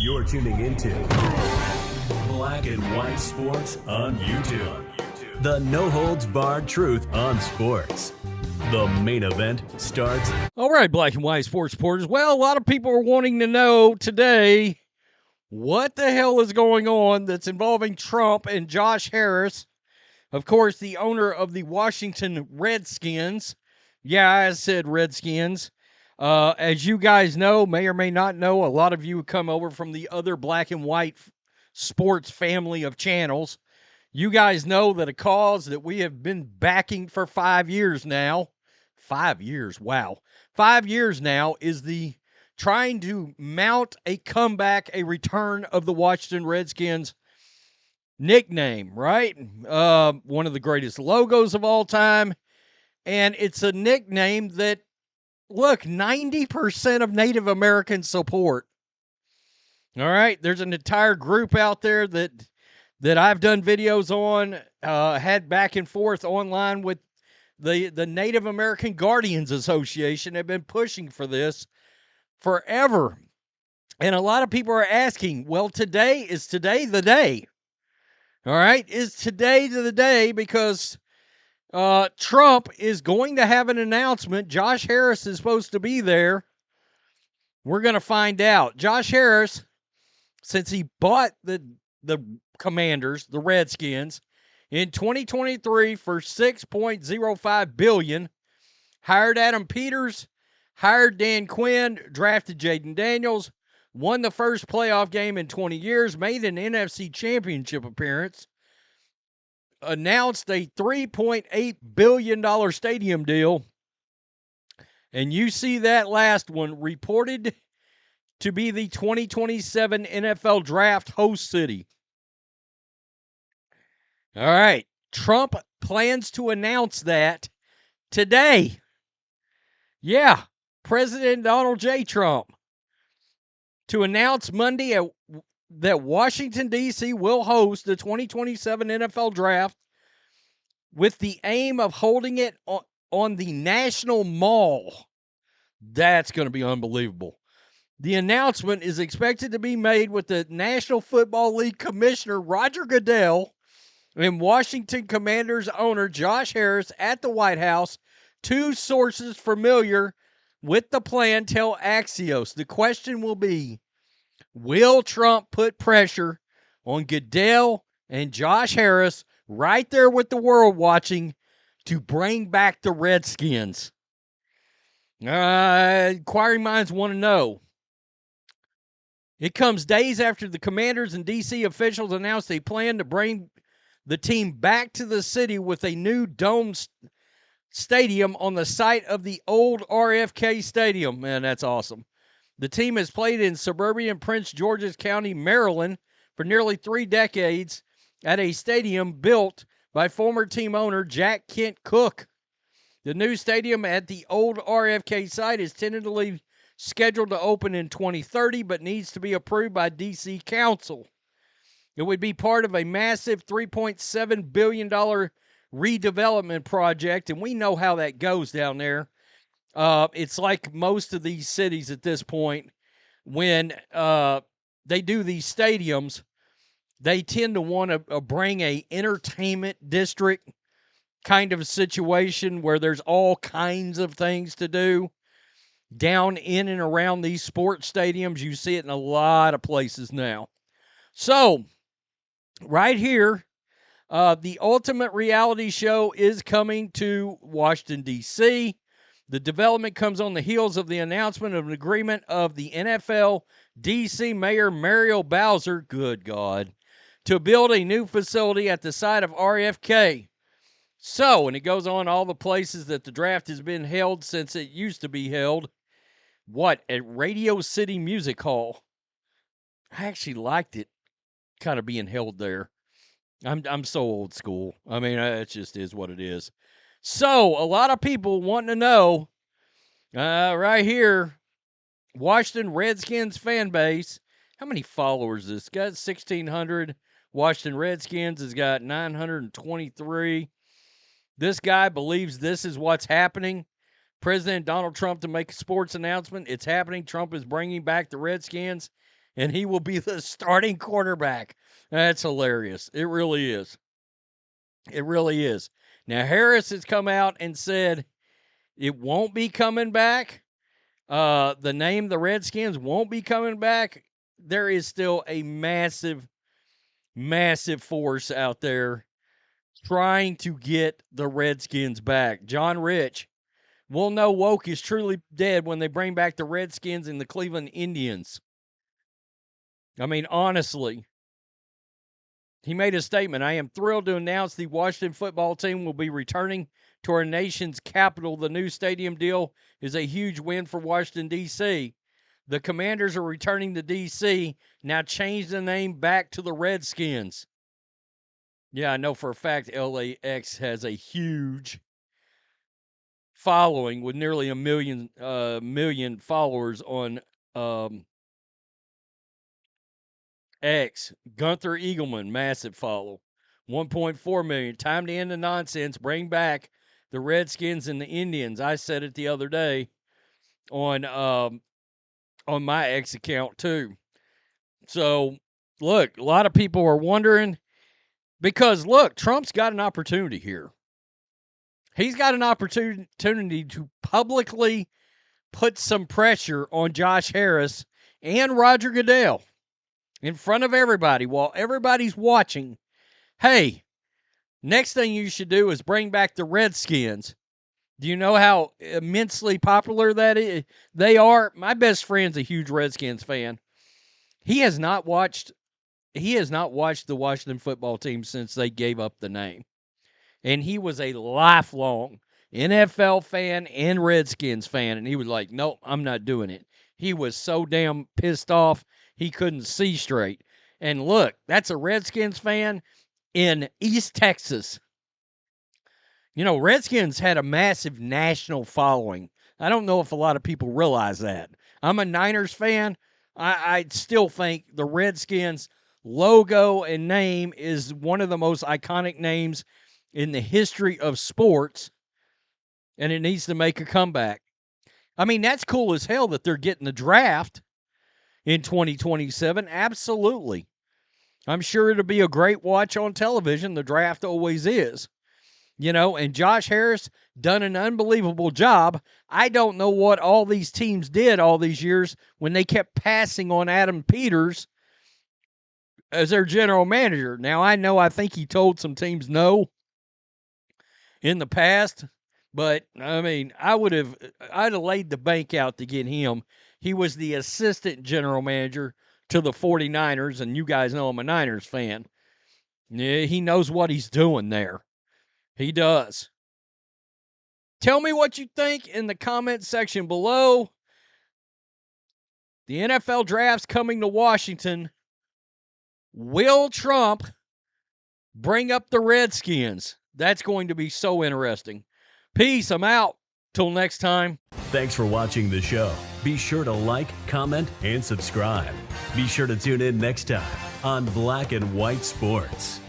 You're tuning into Black and White Sports on YouTube. The no-holds-barred truth on sports. The main event starts. All right, Black and White Sports supporters. Well, a lot of people are wanting to know today what the hell is going on that's involving Trump and Josh Harris, of course, the owner of the Washington Redskins. Yeah, I said Redskins. As you guys know, may or may not know, a lot of you come over from the other Black and White Sports family of channels. You guys know that a cause that we have been backing for 5 years now, 5 years, wow, 5 years now, is the trying to mount a comeback, a return of the Washington Redskins nickname, right? One of the greatest logos of all time. And it's a nickname that, look, 90% of Native Americans support. All right, there's an entire group out there that I've done videos on, had back and forth online with the Native American Guardians Association. Have been pushing for this forever. And a lot of people are asking, well, is today the day? All right, is today the day because Trump is going to have an announcement. Josh Harris is supposed to be there. We're going to find out. Josh Harris, since he bought the Commanders, the Redskins, in 2023 for $6.05 billion, hired Adam Peters, hired Dan Quinn, drafted Jayden Daniels, won the first playoff game in 20 years, made an NFC championship appearance, announced a $3.8 billion stadium deal, and you see that last one reported to be the 2027 NFL Draft host city. All right, Trump plans to announce that today. Yeah, President Donald J. Trump to announce Monday that Washington, D.C. will host the 2027 NFL Draft with the aim of holding it on the National Mall. That's going to be unbelievable. The announcement is expected to be made with the National Football League Commissioner Roger Goodell and Washington Commanders owner Josh Harris at the White House. Two sources familiar with the plan tell Axios. The question will be, will Trump put pressure on Goodell and Josh Harris right there with the world watching to bring back the Redskins? Inquiring minds want to know. It comes days after the Commanders and D.C. officials announced they plan to bring the team back to the city with a new dome stadium on the site of the old RFK Stadium. Man, that's awesome. The team has played in suburban Prince George's County, Maryland, for nearly 3 decades at a stadium built by former team owner Jack Kent Cooke. The new stadium at the old RFK site is tentatively scheduled to open in 2030, but needs to be approved by D.C. Council. It would be part of a massive $3.7 billion redevelopment project, and we know how that goes down there. It's like most of these cities at this point, when they do these stadiums, they tend to want to bring a entertainment district kind of situation where there's all kinds of things to do down in and around these sports stadiums. You see it in a lot of places now. So, right here, the Ultimate Reality Show is coming to Washington, D.C. The development comes on the heels of the announcement of an agreement of the NFL D.C. Mayor Muriel Bowser, good God, to build a new facility at the site of RFK. So, and it goes on all the places that the draft has been held since it used to be held. What? At Radio City Music Hall. I actually liked it kind of being held there. I'm so old school. I mean, it just is what it is. So, a lot of people wanting to know, right here, Washington Redskins fan base. How many followers is this? Got 1,600. Washington Redskins has got 923. This guy believes this is what's happening. President Donald Trump to make a sports announcement. It's happening. Trump is bringing back the Redskins, and he will be the starting quarterback. That's hilarious. It really is. It really is. Now, Harris has come out and said it won't be coming back. The name, the Redskins, won't be coming back. There is still a massive, massive force out there trying to get the Redskins back. John Rich will know woke is truly dead when they bring back the Redskins and the Cleveland Indians. I mean, honestly, he made a statement. I am thrilled to announce the Washington football team will be returning to our nation's capital. The new stadium deal is a huge win for Washington, D.C. The Commanders are returning to D.C. Now change the name back to the Redskins. Yeah, I know for a fact LAX has a huge following with nearly a million followers on X. Gunther Eagleman, massive follow. 1.4 million. Time to end the nonsense. Bring back the Redskins and the Indians. I said it the other day on my X account too. So, look, a lot of people are wondering because, look, Trump's got an opportunity here. He's got an opportunity to publicly put some pressure on Josh Harris and Roger Goodell in front of everybody while everybody's watching. Hey, next thing you should do is bring back the Redskins. Do you know how immensely popular that is? They are. My best friend's a huge Redskins fan. He has not watched the Washington football team since they gave up the name. And he was a lifelong NFL fan and Redskins fan. And he was like, nope, I'm not doing it. He was so damn pissed off, he couldn't see straight. And look, that's a Redskins fan in East Texas. You know, Redskins had a massive national following. I don't know if a lot of people realize that. I'm a Niners fan. I still think the Redskins logo and name is one of the most iconic names in the history of sports, and it needs to make a comeback. I mean, that's cool as hell that they're getting the draft in 2027. Absolutely. I'm sure it'll be a great watch on television. The draft always is. You know, and Josh Harris done an unbelievable job. I don't know what all these teams did all these years when they kept passing on Adam Peters as their general manager. Now, I think he told some teams no in the past, but, I mean, I'd have laid the bank out to get him. He was the assistant general manager to the 49ers, and you guys know I'm a Niners fan. Yeah, he knows what he's doing there. He does. Tell me what you think in the comment section below. The NFL draft's coming to Washington. Will Trump bring up the Redskins? That's going to be so interesting. Peace. I'm out. Till next time. Thanks for watching the show. Be sure to like, comment, and subscribe. Be sure to tune in next time on Black and White Sports.